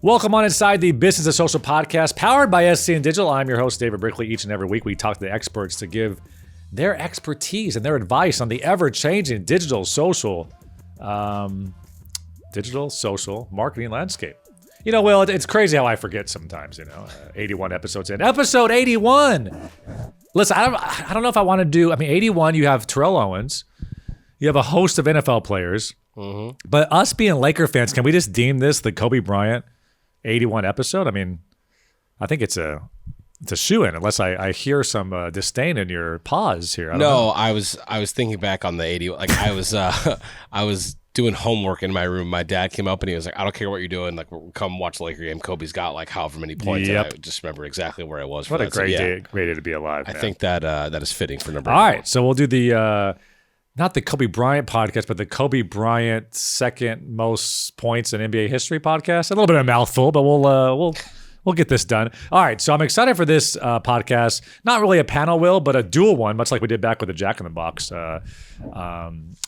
Welcome on inside the Business of Social podcast powered by SCN Digital. I'm your host, David Brickley. Each and every week, we talk to the experts to give their expertise and their advice on the ever-changing digital social marketing landscape. You know, Will, it's crazy how I forget sometimes, 81 episodes in. Episode 81! Listen, I don't know if I want to do, 81, you have Terrell Owens. You have a host of NFL players. Mm-hmm. But us being Laker fans, can we just deem this the Kobe Bryant 81 episode? I think it's a shoo-in, unless I hear some disdain in your pause here. I don't know. I was thinking back on the 80. Like I was doing homework in my room. My dad came up and he was like, "I don't care what you're doing. Like, come watch the Laker game. Kobe's got like however many points." Yep. And I just remember exactly where I was. What a great day to be alive. I think that is fitting for number. All right, so we'll do the not the Kobe Bryant podcast, but the Kobe Bryant second most points in NBA history podcast. A little bit of a mouthful, but we'll get this done. All right, so I'm excited for this podcast. Not really a panel, Will, but a dual one, much like we did back with the Jack in the Box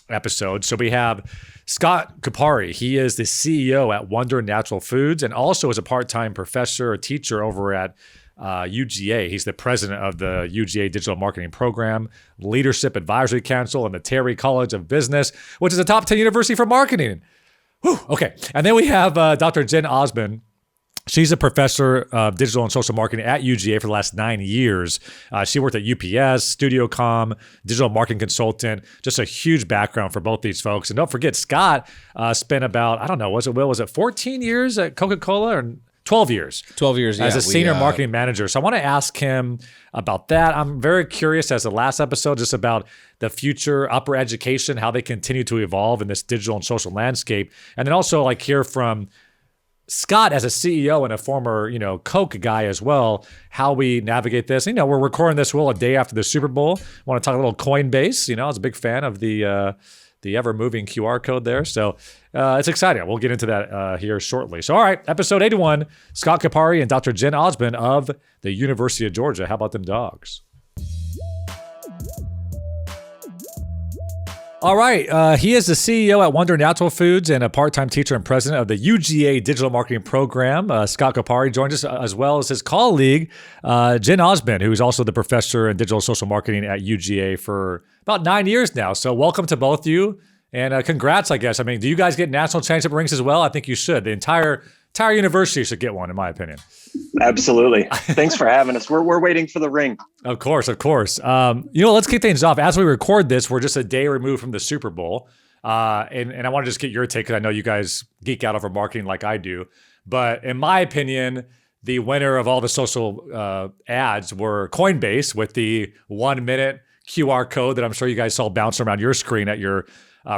episode. So we have Scott Cuppari. He is the CEO at Wonder Natural Foods and also is a part-time professor or teacher over at UGA. He's the president of the UGA Digital Marketing Program, Leadership Advisory Council, and the Terry College of Business, which is a top 10 university for marketing. Whew, okay. And then we have Dr. Jen Osbon. She's a professor of digital and social marketing at UGA for the last 9 years. She worked at UPS, StudioCom, digital marketing consultant, just a huge background for both these folks. And don't forget, Scott spent about, was it 14 years at Coca-Cola or 12 years? 12 years, as a senior marketing manager. So I want to ask him about that. I'm very curious, as the last episode, just about the future upper education, how they continue to evolve in this digital and social landscape. And then also hear from Scott as a CEO and a former, Coke guy as well, how we navigate this. We're recording this, a day after the Super Bowl. I want to talk a little Coinbase. I was a big fan of the ever-moving QR code there. So it's exciting. We'll get into that here shortly. So, all right, episode 81, Scott Cuppari and Dr. Jen Osbon of the University of Georgia. How about them dogs? All right, he is the CEO at Wonder Natural Foods and a part-time teacher and president of the UGA Digital Marketing Program. Scott Cuppari joined us as well as his colleague, Jen Osbon, who is also the professor in digital social marketing at UGA for about 9 years now. So welcome to both of you, and congrats, I guess. Do you guys get national championship rings as well? I think you should. The entire university should get one, in my opinion. Absolutely. Thanks for having us. We're waiting for the ring. Of course. Let's kick things off. As we record this, we're just a day removed from the Super Bowl. And I want to just get your take, because I know you guys geek out over marketing like I do. But in my opinion, the winner of all the social ads were Coinbase with the 1 minute QR code that I'm sure you guys saw bouncing around your screen at your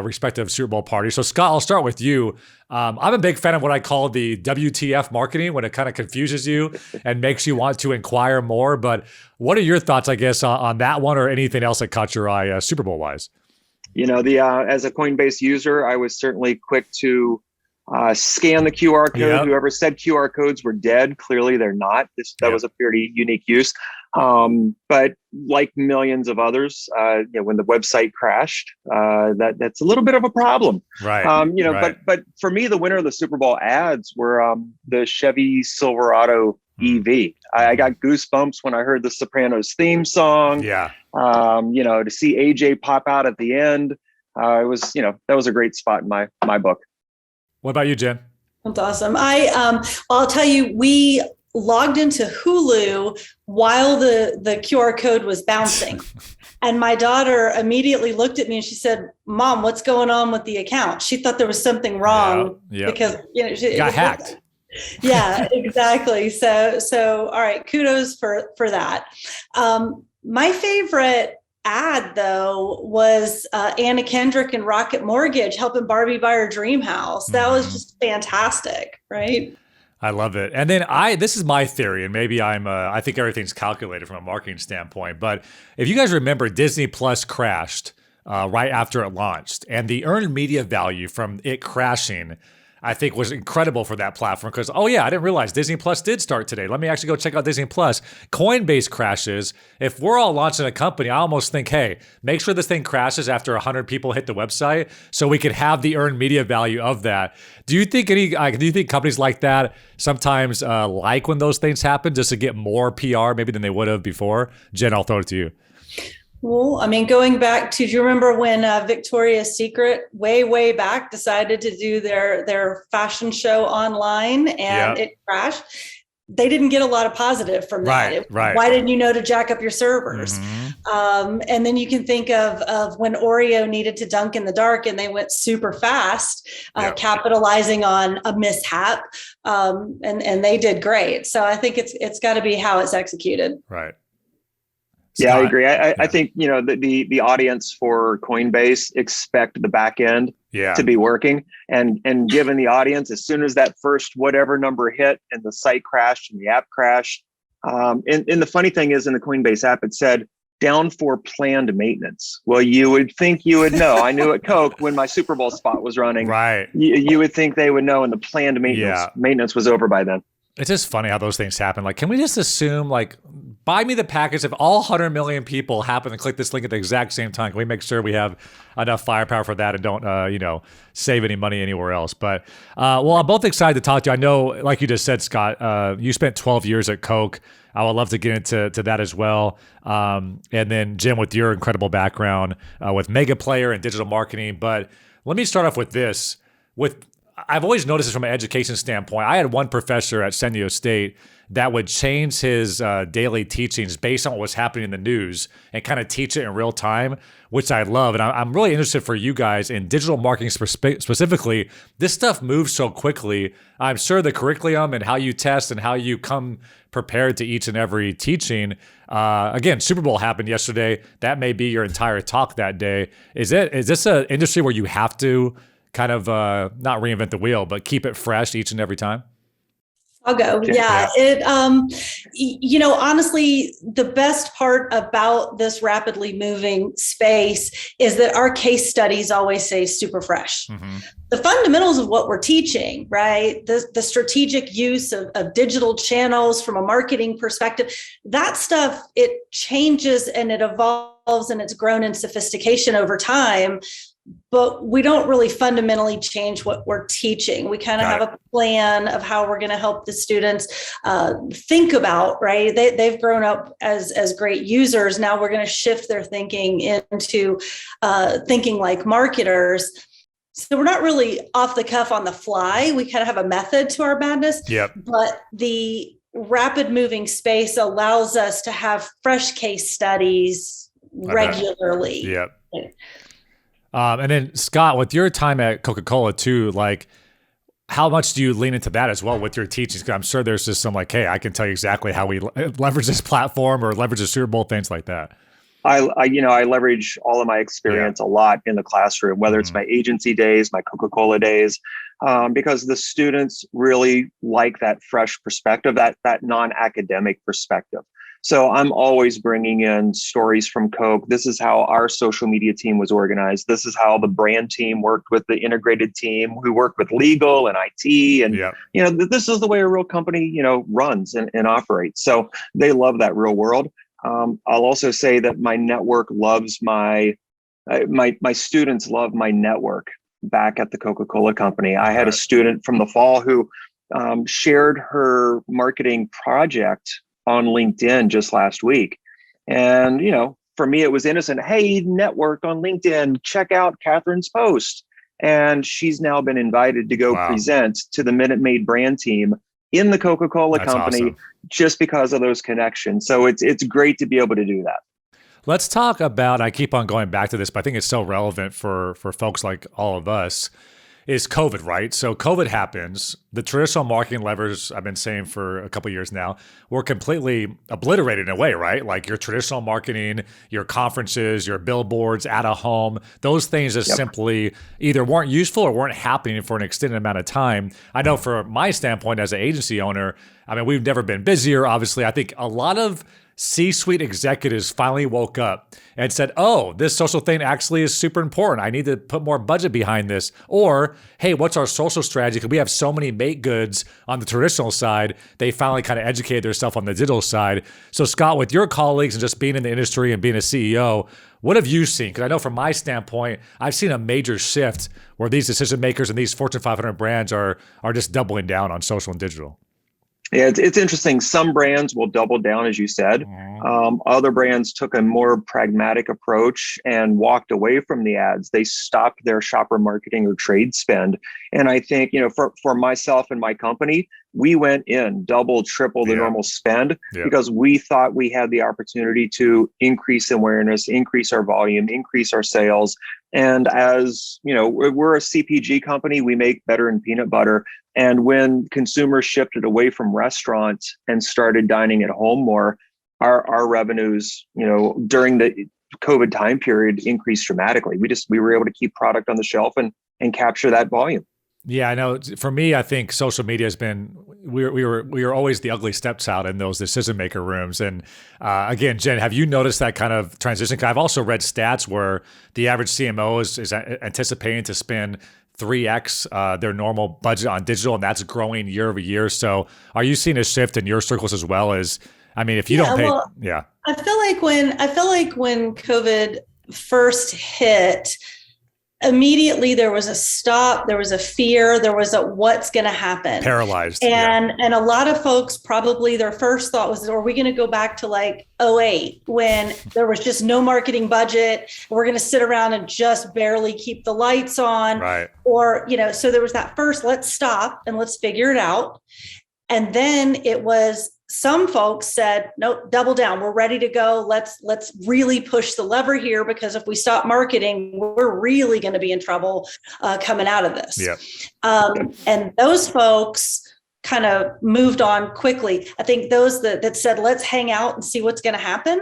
respective Super Bowl party. So Scott, I'll start with you. I'm a big fan of what I call the WTF marketing, when it kind of confuses you and makes you want to inquire more. But what are your thoughts, I guess, on that one or anything else that caught your eye Super Bowl wise? As a Coinbase user, I was certainly quick to scan the QR code. Yep. Whoever said QR codes were dead, clearly they're not. That was a pretty unique use. But like millions of others, when the website crashed, that's a little bit of a problem. Right. Right. But for me, the winner of the Super Bowl ads were the Chevy Silverado EV. I got goosebumps when I heard the Sopranos theme song. Yeah. To see AJ pop out at the end, that was a great spot in my book. What about you, Jen? That's awesome. I'll tell you, we logged into Hulu while the QR code was bouncing. And my daughter immediately looked at me and she said, "Mom, what's going on with the account?" She thought there was something wrong because she got hacked. Yeah, exactly. So all right, kudos for that. My favorite ad though was Anna Kendrick and Rocket Mortgage helping Barbie buy her dream house. That was just fantastic, right? I love it. And then this is my theory, and maybe I think everything's calculated from a marketing standpoint, but if you guys remember, Disney Plus crashed right after it launched, and the earned media value from it crashing, I think was incredible for that platform because, oh yeah, I didn't realize Disney Plus did start today. Let me actually go check out Disney Plus. Coinbase crashes. If we're all launching a company, I almost think, hey, make sure this thing crashes after 100 people hit the website so we can have the earned media value of that. Do you think companies like that sometimes like when those things happen just to get more PR maybe than they would have before? Jen, I'll throw it to you. Well, I mean, going back to, do you remember when Victoria's Secret way back decided to do their fashion show online and it crashed? They didn't get a lot of positive from that. Right. Why didn't you know to jack up your servers? And then you can think of when Oreo needed to dunk in the dark and they went super fast, capitalizing on a mishap, and they did great. So I think it's got to be how it's executed. Right. Yeah, I agree. I think, the audience for Coinbase expect the back end to be working. And given the audience, as soon as that first whatever number hit and the site crashed and the app crashed. And the funny thing is in the Coinbase app, it said down for planned maintenance. Well, you would think you would know. I knew at Coke when my Super Bowl spot was running. Right. You would think they would know, and the planned maintenance was over by then. It's just funny how those things happen. Like, can we just assume, like, buy me the package if all 100 million people happen to click this link at the exact same time? Can we make sure we have enough firepower for that and don't, save any money anywhere else? But, well, I'm both excited to talk to you. I know, like you just said, Scott, you spent 12 years at Coke. I would love to get into that as well. And then, Jim, with your incredible background with Mega Player and digital marketing. But let me start off with this. I've always noticed this from an education standpoint. I had one professor at San Diego State that would change his daily teachings based on what was happening in the news and kind of teach it in real time, which I love. And I'm really interested for you guys in digital marketing specifically. This stuff moves so quickly. I'm sure the curriculum and how you test and how you come prepared to each and every teaching. Again, Super Bowl happened yesterday. That may be your entire talk that day. Is this an industry where you have to kind of not reinvent the wheel, but keep it fresh each and every time? I'll go. Yeah. It, honestly, the best part about this rapidly moving space is that our case studies always say super fresh. The fundamentals of what we're teaching, right? The strategic use of digital channels from a marketing perspective, that stuff, it changes and it evolves and it's grown in sophistication over time. But we don't really fundamentally change what we're teaching. We kind of have a plan of how we're going to help the students think about, right? They've grown up as great users. Now we're going to shift their thinking into thinking like marketers. So we're not really off the cuff on the fly. We kind of have a method to our madness. But the rapid moving space allows us to have fresh case studies regularly. And then Scott, with your time at Coca-Cola too, like how much do you lean into that as well with your teachings? Because I'm sure there's just some like, hey, I can tell you exactly how we leverage this platform or leverage the Super Bowl, things like that. I leverage all of my experience a lot in the classroom, whether it's my agency days, my Coca-Cola days, because the students really like that fresh perspective, that non-academic perspective. So I'm always bringing in stories from Coke. This is how our social media team was organized. This is how the brand team worked with the integrated team who worked with legal and IT. And, this is the way a real company, runs and operates. So they love that real world. I'll also say that my network loves my students love my network back at the Coca-Cola company. I had a student from the fall who shared her marketing project on LinkedIn just last week. And, for me, it was innocent. Hey, network on LinkedIn, check out Catherine's post. And she's now been invited to go present to the Minute Maid brand team in the Coca-Cola company just because of those connections. So it's great to be able to do that. Let's talk about, I keep on going back to this, but I think it's so relevant for folks like all of us, is COVID, right? So COVID happens. The traditional marketing levers, I've been saying for a couple of years now, were completely obliterated in a way, right? Like your traditional marketing, your conferences, your billboards, out of home, those things just simply either weren't useful or weren't happening for an extended amount of time. I know from my standpoint as an agency owner, I mean, we've never been busier. Obviously, I think a lot of C-suite executives finally woke up and said, oh, this social thing actually is super important. I need to put more budget behind this. Or, hey, what's our social strategy? Because we have so many make goods on the traditional side. They finally kind of educated themselves on the digital side. So Scott, with your colleagues and just being in the industry and being a CEO, what have you seen? Because I know from my standpoint, I've seen a major shift where these decision makers and these Fortune 500 brands are just doubling down on social and digital. Yeah, it's interesting. Some brands will double down, as you said. Other brands took a more pragmatic approach and walked away from the ads. They stopped their shopper marketing or trade spend. And I think, for myself and my company, we went in double, triple the normal spend because we thought we had the opportunity to increase awareness, increase our volume, increase our sales. And as you know, we're a CPG company. We make butter and peanut butter. And when consumers shifted away from restaurants and started dining at home more, our revenues, during the COVID time period increased dramatically. We were able to keep product on the shelf and capture that volume. Yeah, I know. For me, I think social media has been, we were always the ugly stepchild in those decision maker rooms. And again, Jen, have you noticed that kind of transition? I've also read stats where the average CMO is anticipating to spend 3x their normal budget on digital, and that's growing year over year. So are you seeing a shift in your circles as well? As, I mean, if you don't pay, I feel like when COVID first hit, immediately there was a stop, there was a fear, there was a what's going to happen, paralyzed, and a lot of folks probably their first thought was, are we going to go back to like 2008 when there was just no marketing budget? We're going to sit around and just barely keep the lights on, right? Or so there was that first, let's stop and let's figure it out, and then it was. Some folks said, nope, double down. We're ready to go. Let's really push the lever here, because if we stop marketing, we're really going to be in trouble coming out of this. Yeah. And those folks kind of moved on quickly. I think those that said, let's hang out and see what's going to happen.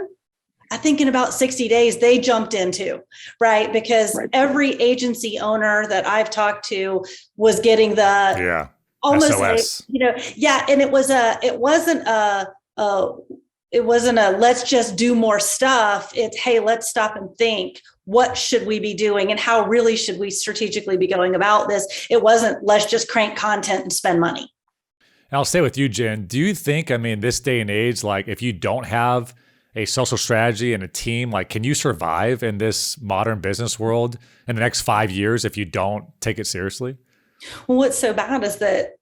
I think in about 60 days, they jumped into, right? Because every agency owner that I've talked to was getting the almost SOS. And it wasn't a let's just do more stuff. It's, hey, let's stop and think, what should we be doing and how really should we strategically be going about this? It wasn't, let's just crank content and spend money. And I'll stay with you, Jen. Do you think, this day and age, like if you don't have a social strategy and a team, like can you survive in this modern business world in the next 5 years if you don't take it seriously? Well, what's so bad is that,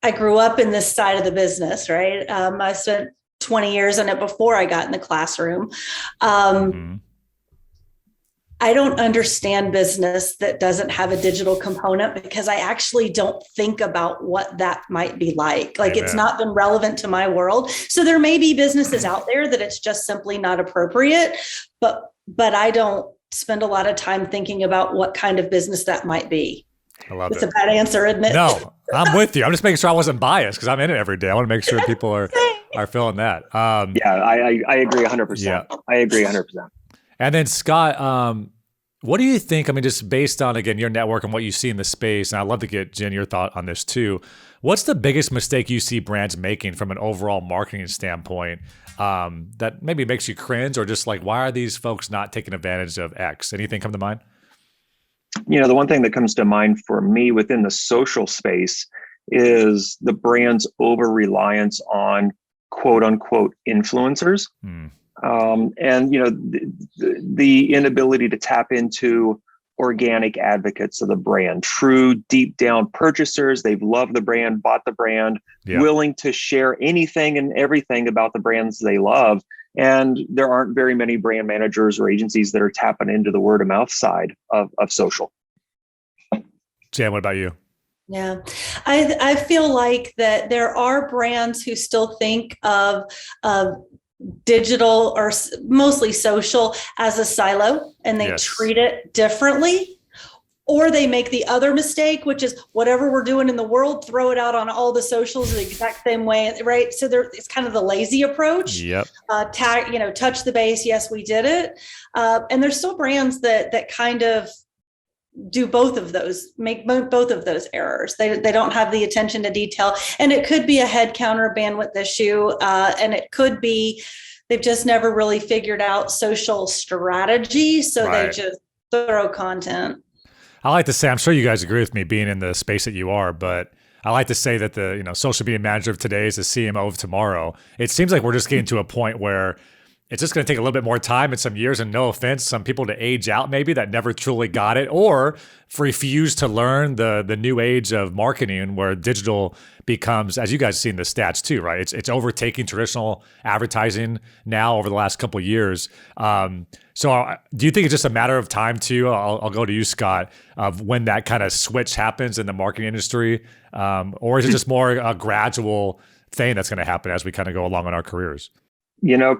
I grew up in this side of the business, right? I spent 20 years in it before I got in the classroom. I don't understand business that doesn't have a digital component, because I actually don't think about what that might be like. Like, it's not been relevant to my world. So there may be businesses out there that it's just simply not appropriate, but I don't spend a lot of time thinking about what kind of business that might be. I love it. It's a bad answer, isn't it? No, I'm with you. I'm just making sure I wasn't biased because I'm in it every day. I want to make sure people are feeling that. I agree 100%. Yeah. I agree 100%. And then Scott, what do you think? Just based on, again, your network and what you see in the space, and I'd love to get, Jen, your thought on this too. What's the biggest mistake you see brands making from an overall marketing standpoint that maybe makes you cringe, or just like, why are these folks not taking advantage of X? Anything come to mind? The one thing that comes to mind for me within the social space is the brand's over reliance on quote unquote influencers. And, the inability to tap into organic advocates of the brand, true deep down purchasers. They've loved the brand, bought the brand, willing to share anything and everything about the brands they love. And there aren't very many brand managers or agencies that are tapping into the word of mouth side of social. Jan, what about you? Yeah, I feel like that there are brands who still think of digital or mostly social as a silo, and they treat it differently. Or they make the other mistake, which is whatever we're doing in the world, throw it out on all the socials the exact same way, right? So it's kind of the lazy approach. Yep. Touch the base. Yes, we did it. And there's still brands that kind of do both of those, make both of those errors. They don't have the attention to detail, and it could be a head count or bandwidth issue, and it could be they've just never really figured out social strategy, so they just throw content. I like to say, I'm sure you guys agree with me being in the space that you are, but I like to say that the social media manager of today is the CMO of tomorrow. It seems like we're just getting to a point where it's just going to take a little bit more time and some years, and no offense, some people to age out maybe that never truly got it or refuse to learn the new age of marketing where digital becomes, as you guys see in the stats too, right? It's overtaking traditional advertising now over the last couple of years. So do you think it's just a matter of time too? I'll go to you, Scott, of when that kind of switch happens in the marketing industry? Or is it just more a gradual thing that's going to happen as we kind of go along in our careers?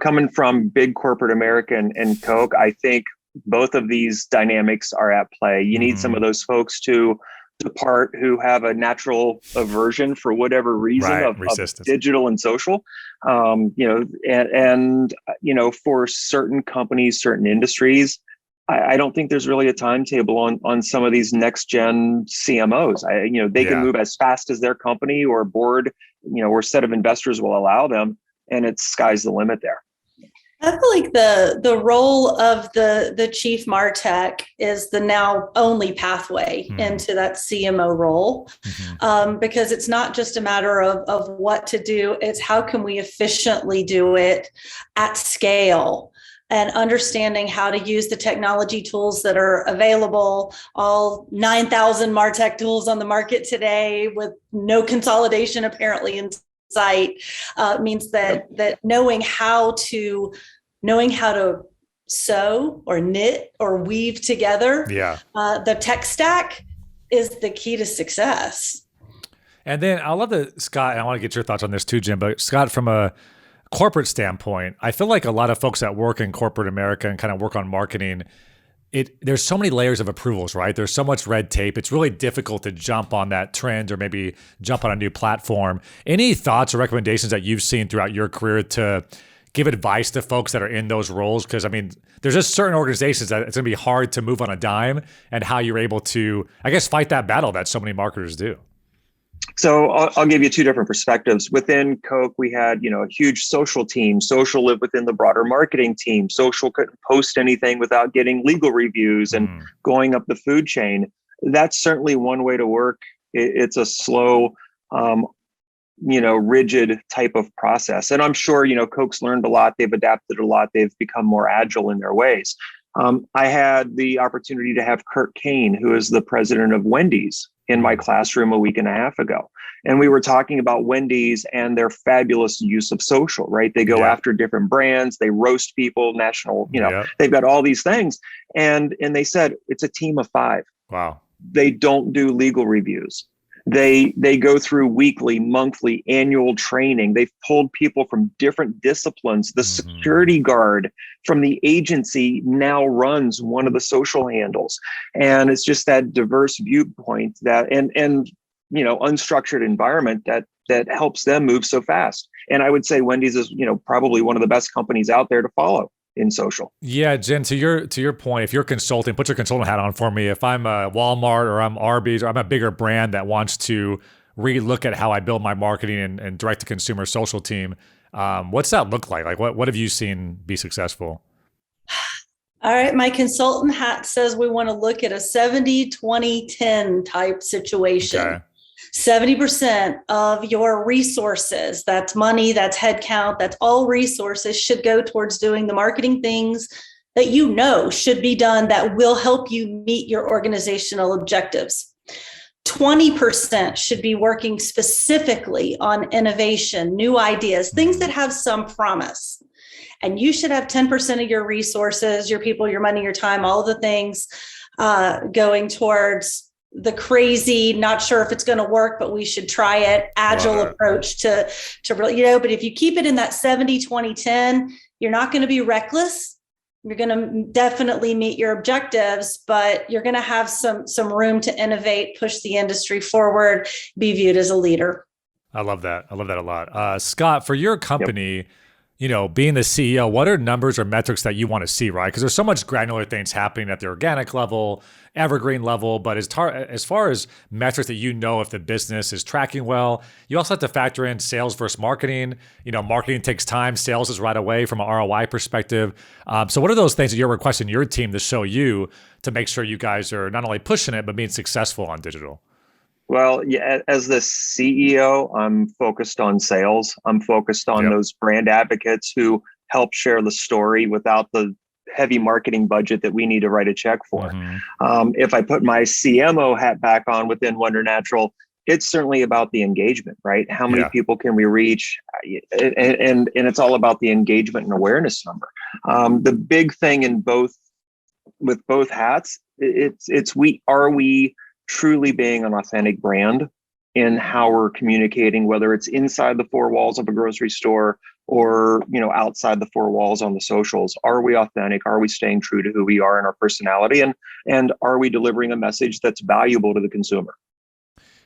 Coming from big corporate America and Coke, I think both of these dynamics are at play. You need some of those folks to depart who have a natural aversion for whatever reason of digital and social. For certain companies, certain industries, I don't think there's really a timetable on some of these next gen CMOs. They can move as fast as their company or board, or set of investors will allow them. And it's sky's the limit there. I feel like the role of the chief MarTech is the now only pathway into that CMO role, because it's not just a matter of what to do, it's how can we efficiently do it at scale, and understanding how to use the technology tools that are available, all 9,000 MarTech tools on the market today with no consolidation apparently in sight, means that knowing how to sew or knit or weave together the tech stack is the key to success. And then I love that, Scott, and I want to get your thoughts on this too, Jim, but Scott, from a corporate standpoint, I feel like a lot of folks that work in corporate America and kind of work on marketing, there's so many layers of approvals, right? There's so much red tape. It's really difficult to jump on that trend or maybe jump on a new platform. Any thoughts or recommendations that you've seen throughout your career to give advice to folks that are in those roles? Because there's just certain organizations that it's going to be hard to move on a dime, and how you're able to, I guess, fight that battle that so many marketers do. So I'll give you two different perspectives. Within Coke, we had, a huge social team. Social lived within the broader marketing team. Social couldn't post anything without getting legal reviews and going up the food chain. That's certainly one way to work. It's a slow, rigid type of process. And I'm sure, Coke's learned a lot. They've adapted a lot. They've become more agile in their ways. I had the opportunity to have Kurt Kane, who is the president of Wendy's, in my classroom a week and a half ago. And we were talking about Wendy's and their fabulous use of social, right? They go after different brands, they roast people, national, they've got all these things. And they said, it's a team of 5. Wow. They don't do legal reviews. They go through weekly, monthly, annual training. They've pulled people from different disciplines. The security guard from the agency now runs one of the social handles. And it's just that diverse viewpoint that and unstructured environment that helps them move so fast. And I would say Wendy's is, probably one of the best companies out there to follow in social. Yeah, Jen, to your point, if you're consulting, put your consultant hat on for me. If I'm a Walmart or I'm Arby's or I'm a bigger brand that wants to relook at how I build my marketing and direct to consumer social team, what's that look like? Like what have you seen be successful? All right, my consultant hat says we want to look at a 70-20-10 type situation. Okay. 70% of your resources, that's money, that's headcount, that's all resources, should go towards doing the marketing things that should be done that will help you meet your organizational objectives. 20% should be working specifically on innovation, new ideas, things that have some promise. And you should have 10% of your resources, your people, your money, your time, all of the things going towards the crazy, not sure if it's going to work, but we should try it, agile approach to really, but if you keep it in that 70-20-10, you're not going to be reckless. You're going to definitely meet your objectives, but you're going to have some room to innovate, push the industry forward, be viewed as a leader. I love that. I love that a lot. Scott, for your company, being the CEO, what are numbers or metrics that you want to see, right? Because there's so much granular things happening at the organic level, evergreen level, but as far as metrics that if the business is tracking well, you also have to factor in sales versus marketing. Marketing takes time, sales is right away from an ROI perspective. So what are those things that you're requesting your team to show you to make sure you guys are not only pushing it, but being successful on digital? Well, yeah, as the CEO, I'm focused on sales. I'm focused on those brand advocates who help share the story without the heavy marketing budget that we need to write a check for. If I put my CMO hat back on within Wonder Natural, it's certainly about the engagement, right? How many people can we reach? And it's all about the engagement and awareness number. The big thing with both hats, are we truly being an authentic brand in how we're communicating, whether it's inside the four walls of a grocery store or outside the four walls on the socials. Are we authentic? Are we staying true to who we are and our personality? And are we delivering a message that's valuable to the consumer?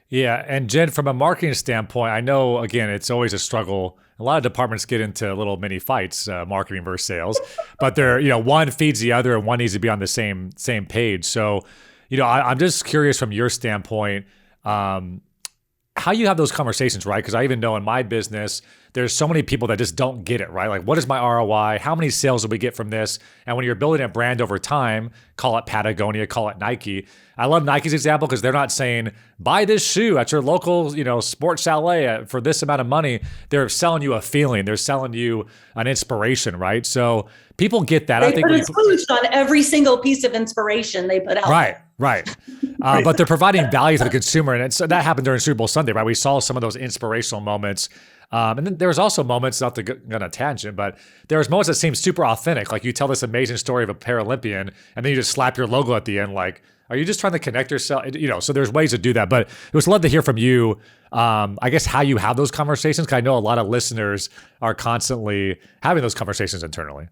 Yeah. And Jen, from a marketing standpoint, I know, again, it's always a struggle. A lot of departments get into little mini fights, marketing versus sales, but they're, one feeds the other and one needs to be on the same page. So, I'm just curious from your standpoint, how you have those conversations, right? Because I even know in my business, there's so many people that just don't get it, right? Like, what is my ROI? How many sales do we get from this? And when you're building a brand over time, call it Patagonia, call it Nike. I love Nike's example because they're not saying, buy this shoe at your local, sports chalet for this amount of money. They're selling you a feeling. They're selling you an inspiration, right? So people get that. I think put a swoosh on every single piece of inspiration they put out. Right. But they're providing value to the consumer. And that happened during Super Bowl Sunday, right? We saw some of those inspirational moments. And then there's also moments, not to go on a tangent, but there's moments that seem super authentic. Like you tell this amazing story of a Paralympian and then you just slap your logo at the end. Like, are you just trying to connect yourself? So there's ways to do that. But it was love to hear from you, I guess, how you have those conversations. Because I know a lot of listeners are constantly having those conversations internally.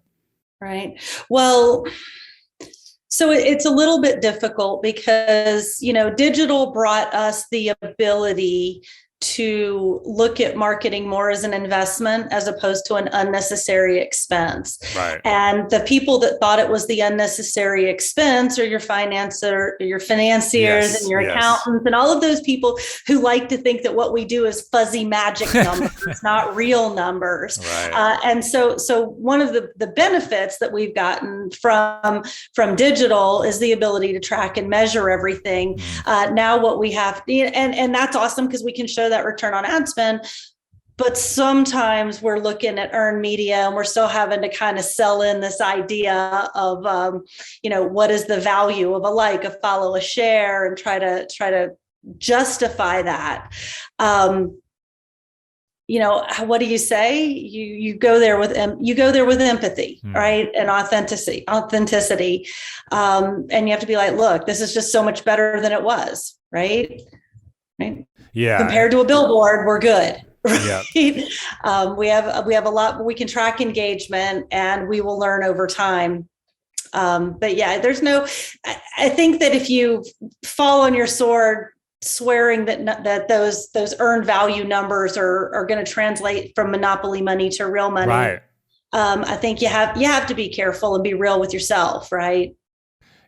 Right. Well, so it's a little bit difficult because, digital brought us the ability to look at marketing more as an investment as opposed to an unnecessary expense. Right. And the people that thought it was the unnecessary expense are your your financiers and your accountants and all of those people who like to think that what we do is fuzzy magic numbers, not real numbers. Right. And so one of the benefits that we've gotten from digital is the ability to track and measure everything. Now what we have, and that's awesome because we can show that return on ad spend, but sometimes we're looking at earned media and we're still having to kind of sell in this idea of, what is the value of a like, a follow, a share, and try to justify that. What do you say? You go there with empathy, right? And authenticity. And you have to be like, look, this is just so much better than it was, right? Right. Yeah. Compared to a billboard, we're good. Right? Yeah. We have a lot. We can track engagement, and we will learn over time. But yeah, I think that if you fall on your sword, swearing that those earned value numbers are going to translate from monopoly money to real money, right? I think you have to be careful and be real with yourself, right?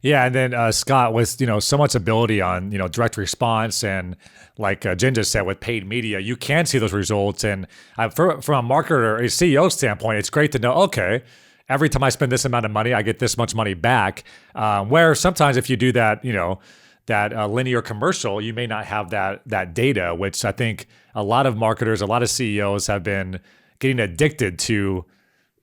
Yeah, and then Scott, with so much ability on direct response and like Jen just said with paid media, you can see those results. And from a marketer, a CEO standpoint, it's great to know. Okay, every time I spend this amount of money, I get this much money back. Where sometimes if you do that, that linear commercial, you may not have that data, which I think a lot of marketers, a lot of CEOs have been getting addicted to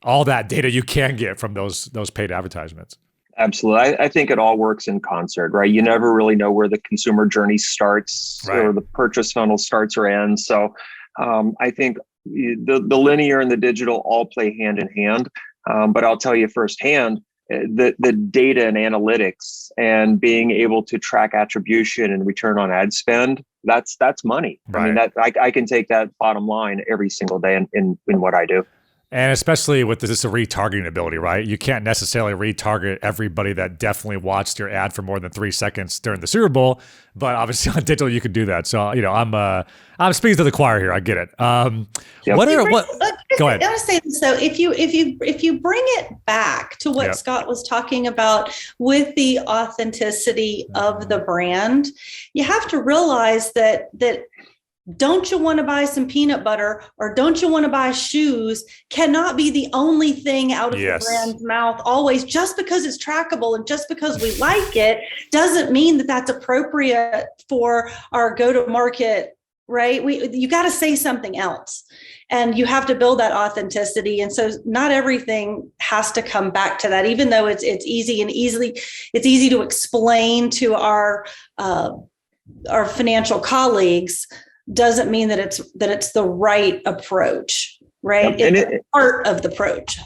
all that data you can get from those paid advertisements. Absolutely. I think it all works in concert, right? You never really know where the consumer journey starts or the purchase funnel starts or ends. So I think the linear and the digital all play hand in hand. But I'll tell you firsthand, the data and analytics and being able to track attribution and return on ad spend, that's money. Right. I mean, I can take that bottom line every single day in what I do. And especially with this retargeting ability, right? You can't necessarily retarget everybody that definitely watched your ad for more than 3 seconds during the Super Bowl, but obviously on digital you could do that. So I'm speaking to the choir here. I get it. Go Go ahead. I want to say this. So if you bring it back to what Scott was talking about with the authenticity of the brand, you have to realize that don't you want to buy some peanut butter or don't you want to buy shoes cannot be the only thing out of the brand's mouth always. Just because it's trackable and just because we like it doesn't mean that that's appropriate for our go-to-market, right? You got to say something else and you have to build that authenticity. And so not everything has to come back to that, even though it's easy to explain to our financial colleagues. Doesn't mean that it's the right approach, right? It's part of the approach.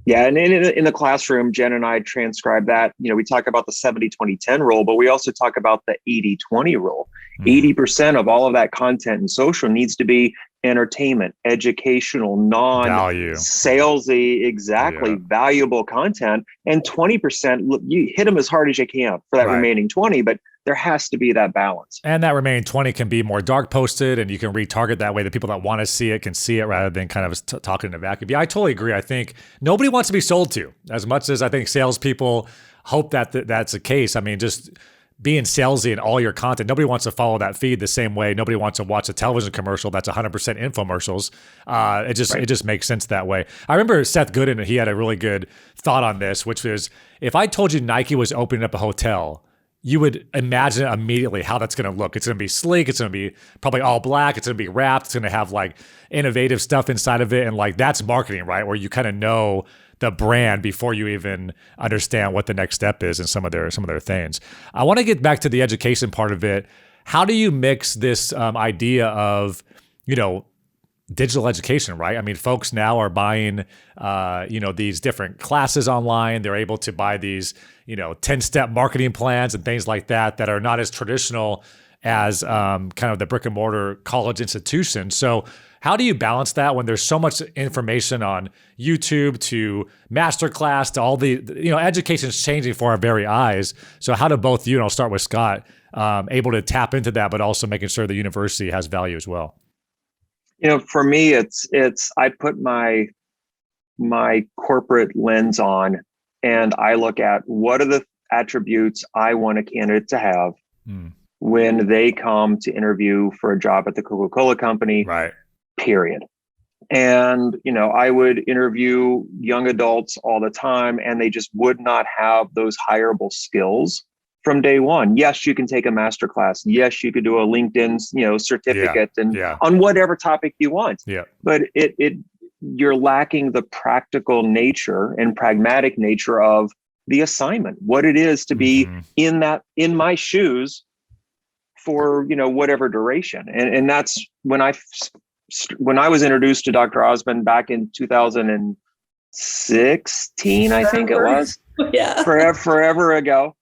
Yeah, and in the classroom, Jen and I transcribe that. We talk about the 70-20-10 rule, but we also talk about the 80-20 rule. 80% of all of that content in social needs to be entertainment, educational, non-salesy, valuable content. And 20%, you hit them as hard as you can for that remaining 20, but there has to be that balance. And that remaining 20 can be more dark posted and you can retarget that way. The people that want to see it can see it rather than kind of talking in a vacuum. Yeah, I totally agree. I think nobody wants to be sold to as much as I think salespeople hope that that's the case. I mean, just being salesy in all your content, nobody wants to follow that feed the same way. Nobody wants to watch a television commercial that's 100% infomercials. It just makes sense that way. I remember Seth Godin, he had a really good thought on this, which was, if I told you Nike was opening up a hotel, you would imagine immediately how that's going to look. It's going to be sleek. It's going to be probably all black. It's going to be wrapped. It's going to have like innovative stuff inside of it. And like, that's marketing, right? Where you kind of know the brand before you even understand what the next step is in some of their things. I want to get back to the education part of it. How do you mix this idea of, digital education, right? I mean, folks now are buying, these different classes online. They're able to buy these, 10-step marketing plans and things like that are not as traditional as kind of the brick and mortar college institution. So how do you balance that when there's so much information on YouTube to masterclass to all the, education is changing for our very eyes. So how do both you, and I'll start with Scott, able to tap into that, but also making sure the university has value as well? For me, it's I put my corporate lens on and I look at what are the attributes I want a candidate to have when they come to interview for a job at the Coca-Cola company, right? Period. And, I would interview young adults all the time and they just would not have those hireable skills from day one. Yes, you can take a master class. Yes, you could do a LinkedIn, certificate on whatever topic you want. Yeah. But you're lacking the practical nature and pragmatic nature of the assignment, what it is to be in my shoes for, whatever duration. And that's when I was introduced to Dr. Osbon back in 2016, I think it was. Yeah. Forever ago.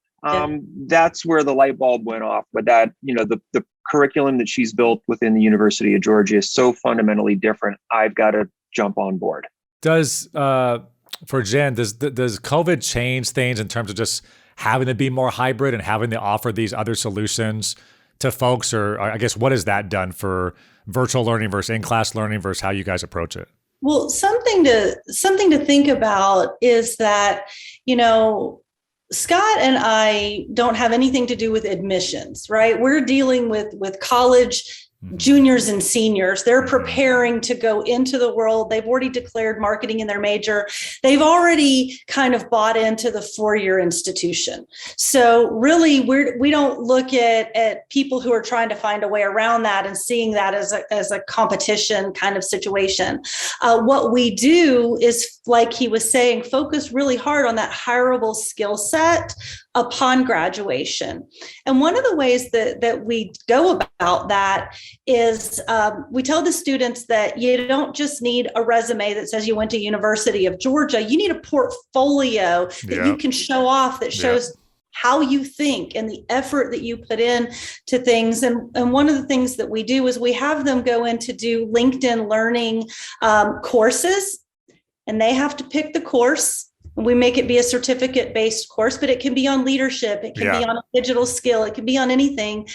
That's where the light bulb went off. But that, the curriculum that she's built within the University of Georgia is so fundamentally different. I've got to jump on board. For Jen, does COVID change things in terms of just having to be more hybrid and having to offer these other solutions to folks? Or I guess, what has that done for virtual learning versus in-class learning versus how you guys approach it? Well, something to think about is that, Scott and I don't have anything to do with admissions, right? We're dealing with college juniors and seniors. They're preparing to go into the world. They've already declared marketing in their major. They've already kind of bought into the four-year institution. So really, we don't look at people who are trying to find a way around that and seeing that as a competition kind of situation. What we do is, like he was saying, focus really hard on that hireable skill set upon graduation. And one of the ways that we go about that is we tell the students that you don't just need a resume that says you went to University of Georgia. You need a portfolio that you can show off that shows how you think and the effort that you put in to things. And one of the things that we do is we have them go in to do LinkedIn learning courses, and they have to pick the course. We make it be a certificate-based course, but it can be on leadership. It can be on a digital skill. It can be on anything.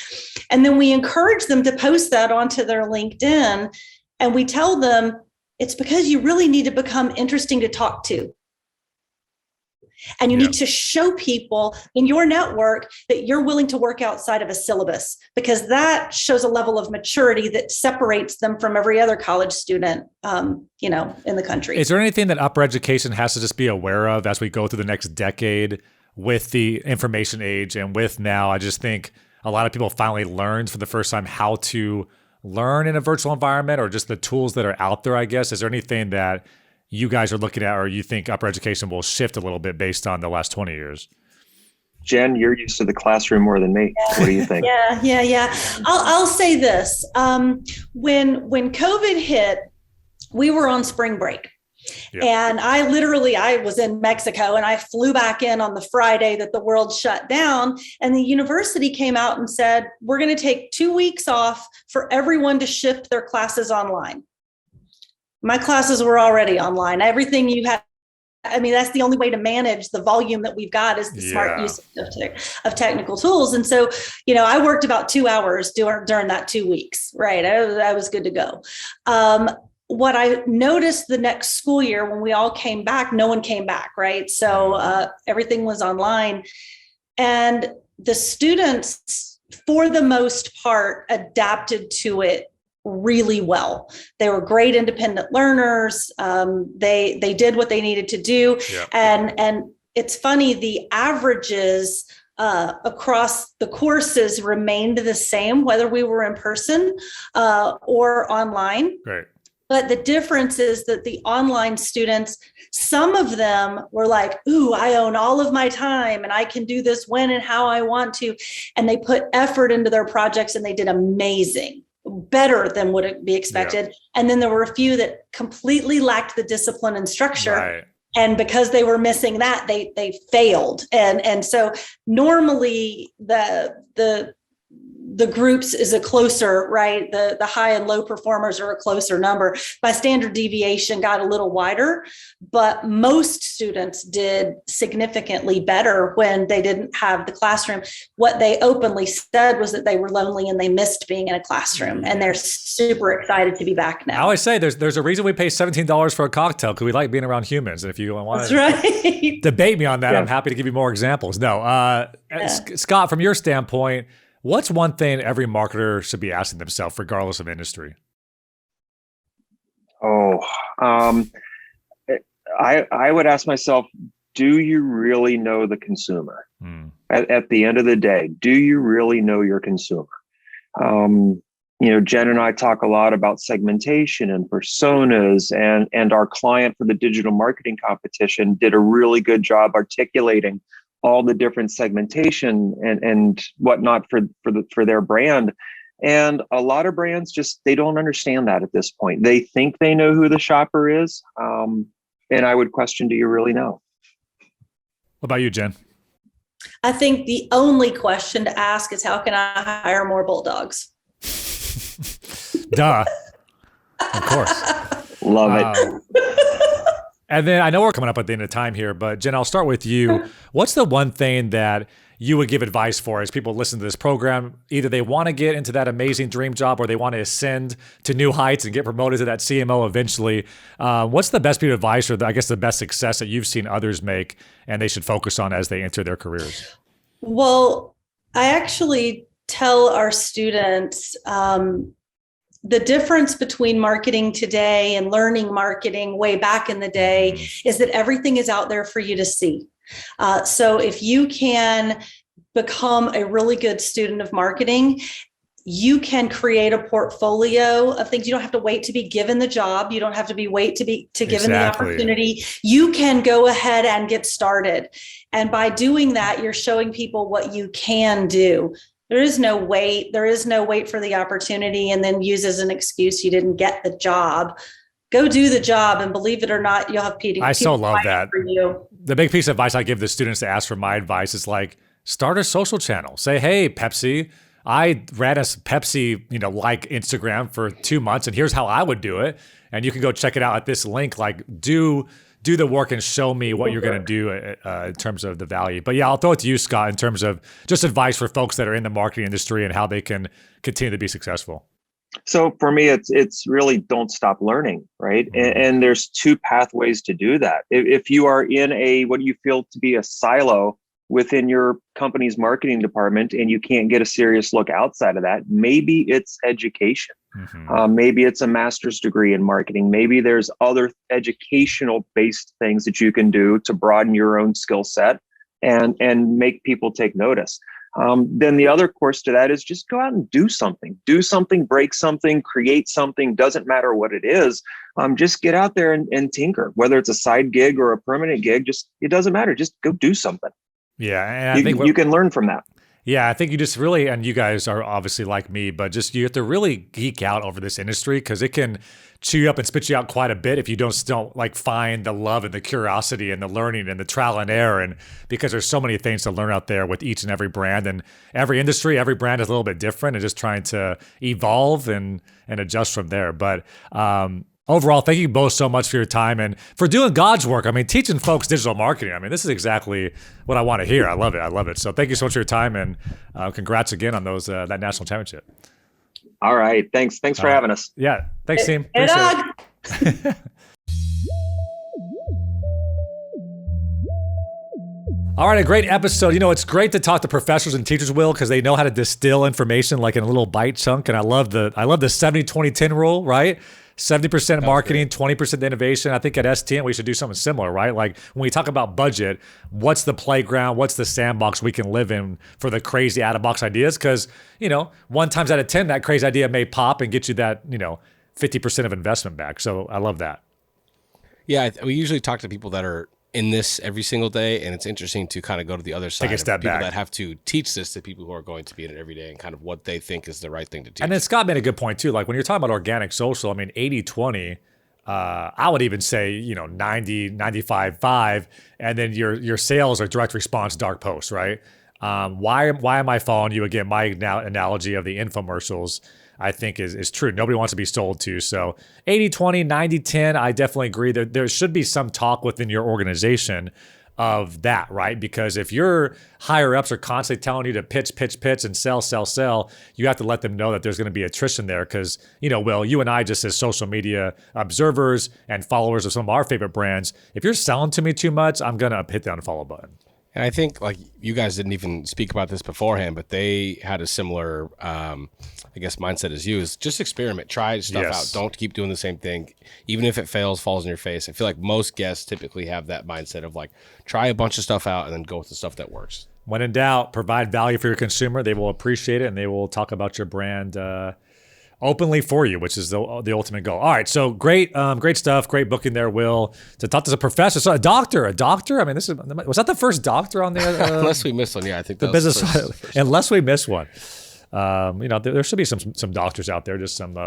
And then we encourage them to post that onto their LinkedIn. And we tell them, It's because you really need to become interesting to talk to. And you need to show people in your network that you're willing to work outside of a syllabus, because that shows a level of maturity that separates them from every other college student, in the country. Is there anything that upper education has to just be aware of as we go through the next decade with the information age and with now? I just think a lot of people finally learned for the first time how to learn in a virtual environment, or just the tools that are out there, I guess. Is there anything that you guys are looking at, or you think upper education will shift a little bit based on the last 20 years? Jen, you're used to the classroom more than me. What do you think? Yeah. I'll say this. When COVID hit, we were on spring break. Yep. And I was in Mexico, and I flew back in on the Friday that the world shut down, and the university came out and said, we're going to take 2 weeks off for everyone to shift their classes online. My classes were already online. Everything you had, that's the only way to manage the volume that we've got is the smart use of technical tools. And so, I worked about 2 hours during that 2 weeks, right? I was good to go. What I noticed the next school year when we all came back, no one came back, right? So everything was online. And the students, for the most part, adapted to it really well. They were great independent learners. They did what they needed to do. Yeah. And it's funny, the averages across the courses remained the same, whether we were in person or online. Right. But the difference is that the online students, some of them were like, ooh, I own all of my time and I can do this when and how I want to. And they put effort into their projects and they did amazing, better than would it be expected. Yeah. And then there were a few that completely lacked the discipline and structure. Right. And because they were missing that, they failed. And so normally the groups is a closer, right? The high and low performers are a closer number. My standard deviation got a little wider, but most students did significantly better when they didn't have the classroom. What they openly said was that they were lonely and they missed being in a classroom, and they're super excited to be back now. I always say there's a reason we pay $17 for a cocktail, because we like being around humans. And if you want to debate me on that, I'm happy to give you more examples. No, Scott, from your standpoint, what's one thing every marketer should be asking themselves, regardless of industry? I would ask myself, do you really know the consumer? At the end of the day, do you really know your consumer? Jen and I talk a lot about segmentation and personas, and our client for the digital marketing competition did a really good job articulating all the different segmentation and whatnot for their brand. And a lot of brands they don't understand that at this point. They think they know who the shopper is. And I would question, do you really know? What about you, Jen? I think the only question to ask is, how can I hire more bulldogs? Duh. Of course. Love it. And then I know we're coming up at the end of time here, but Jen, I'll start with you. What's the one thing that you would give advice for as people listen to this program? Either they want to get into that amazing dream job, or they want to ascend to new heights and get promoted to that CMO eventually. What's the best piece of advice, or I guess the best success that you've seen others make and they should focus on as they enter their careers? Well, I actually tell our students, the difference between marketing today and learning marketing way back in the day is that everything is out there for you to see. So if you can become a really good student of marketing, you can create a portfolio of things. You don't have to wait to be given the job. You don't have to wait to be given the opportunity. You can go ahead and get started. And by doing that, you're showing people what you can do. There is no wait. There is no wait for the opportunity and then use as an excuse you didn't get the job. Go do the job, and believe it or not, you'll have people. I so love that. For you. The big piece of advice I give the students to ask for my advice is start a social channel. Say, hey, Pepsi, I ran a Pepsi, like Instagram for 2 months, and here's how I would do it. And you can go check it out at this link. Do the work and show me what you're going to do in terms of the value. But yeah, I'll throw it to you, Scott, in terms of just advice for folks that are in the marketing industry and how they can continue to be successful. So for me, it's really don't stop learning, right? And there's two pathways to do that. If you are in a what you feel to be a silo within your company's marketing department and you can't get a serious look outside of that, maybe it's education. Maybe it's a master's degree in marketing. Maybe there's other educational based things that you can do to broaden your own skill set and make people take notice. Then the other course to that is just go out and do something, break something, create something, doesn't matter what it is. Just get out there and tinker, whether it's a side gig or a permanent gig, it doesn't matter. Just go do something. Yeah. And I think you can learn from that. Yeah, I think you just really, and you guys are obviously like me, but just you have to really geek out over this industry because it can chew you up and spit you out quite a bit if you don't like find the love and the curiosity and the learning and the trial and error. And because there's so many things to learn out there with each and every brand and every industry, every brand is a little bit different and just trying to evolve and adjust from there. But overall, thank you both so much for your time and for doing God's work. I mean, teaching folks digital marketing. I mean, this is exactly what I want to hear. I love it. So thank you so much for your time and congrats again on that national championship. All right. Thanks for having us. Yeah. Thanks, team. Appreciate it. All right, a great episode. You know, it's great to talk to professors and teachers, Will, because they know how to distill information like in a little bite chunk. And I love the 70-20-10 rule, right? 70% marketing, 20% innovation. I think at STN we should do something similar, right? Like when we talk about budget, what's the playground, what's the sandbox we can live in for the crazy out-of-box ideas? Because, 1 times out of 10, that crazy idea may pop and get you that, 50% of investment back. So I love that. Yeah, we usually talk to people that are in this every single day, and it's interesting to kind of go to the other side. Take a step people back. That have to teach this to people who are going to be in it every day and kind of what they think is the right thing to teach. And then Scott made a good point too. Like when you're talking about organic social, I mean, 80-20, I would even say, 90, 95-5, and then your sales are direct response dark posts, right? Why am I following you? Again, my analogy of the infomercials, I think is true. Nobody wants to be sold to. So 80-20, 90-10, I definitely agree that there should be some talk within your organization of that, right? Because if your higher ups are constantly telling you to pitch and sell, you have to let them know that there's going to be attrition there. Because, Will, you and I just as social media observers and followers of some of our favorite brands, if you're selling to me too much, I'm going to hit the unfollow button. And I think like you guys didn't even speak about this beforehand, but they had a similar, mindset as you is just experiment, try stuff out. Don't keep doing the same thing. Even if it fails, falls in your face. I feel like most guests typically have that mindset of like, try a bunch of stuff out and then go with the stuff that works. When in doubt, provide value for your consumer. They will appreciate it and they will talk about your brand openly for you, which is the ultimate goal. All right, so great stuff, great booking there, Will. To talk to a professor, so a doctor. I mean, was that the first doctor on there? Unless we missed one, yeah, I think that the was business. the first. Unless we missed one, there should be some doctors out there, just some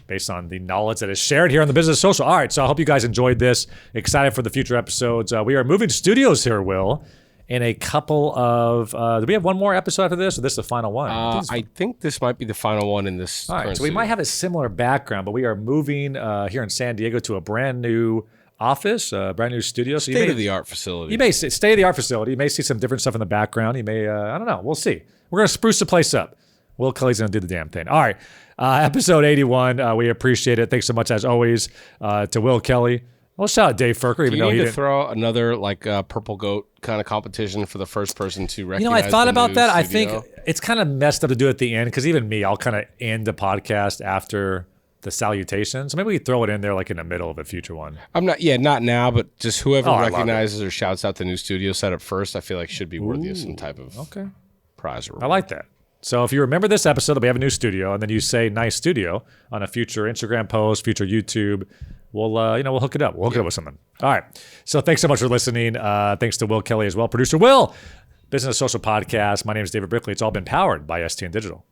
based on the knowledge that is shared here on the Business Social. All right, so I hope you guys enjoyed this. Excited for the future episodes. We are moving studios here, Will. In a couple of, do we have one more episode after this, or this is the final one? I think this might be the final one in this. All right, so we might have a similar background, but we are moving here in San Diego to a brand new office, a brand new studio. So state-of-the-art facility. You may see state-of-the-art facility. You may see some different stuff in the background. You may, I don't know. We'll see. We're going to spruce the place up. Will Kelly's going to do the damn thing. All right, episode 81. We appreciate it. Thanks so much, as always, to Will Kelly. Well, shout out Dave Ferker, even though he didn't throw another purple goat kind of competition for the first person to recognize. I thought about that. Studio. I think it's kind of messed up to do it at the end because even me, I'll kind of end the podcast after the salutation. So maybe we throw it in there like in the middle of a future one. Not now, but just whoever recognizes or shouts out the new studio setup first, I feel like should be worthy of some type of prize or reward. I like that. So if you remember this episode that we have a new studio and then you say nice studio on a future Instagram post, future YouTube, we'll hook it up. We'll hook it up with something. All right. So thanks so much for listening. Thanks to Will Kelly as well. Producer Will, Business Social Podcast. My name is David Brickley. It's all been powered by STN Digital.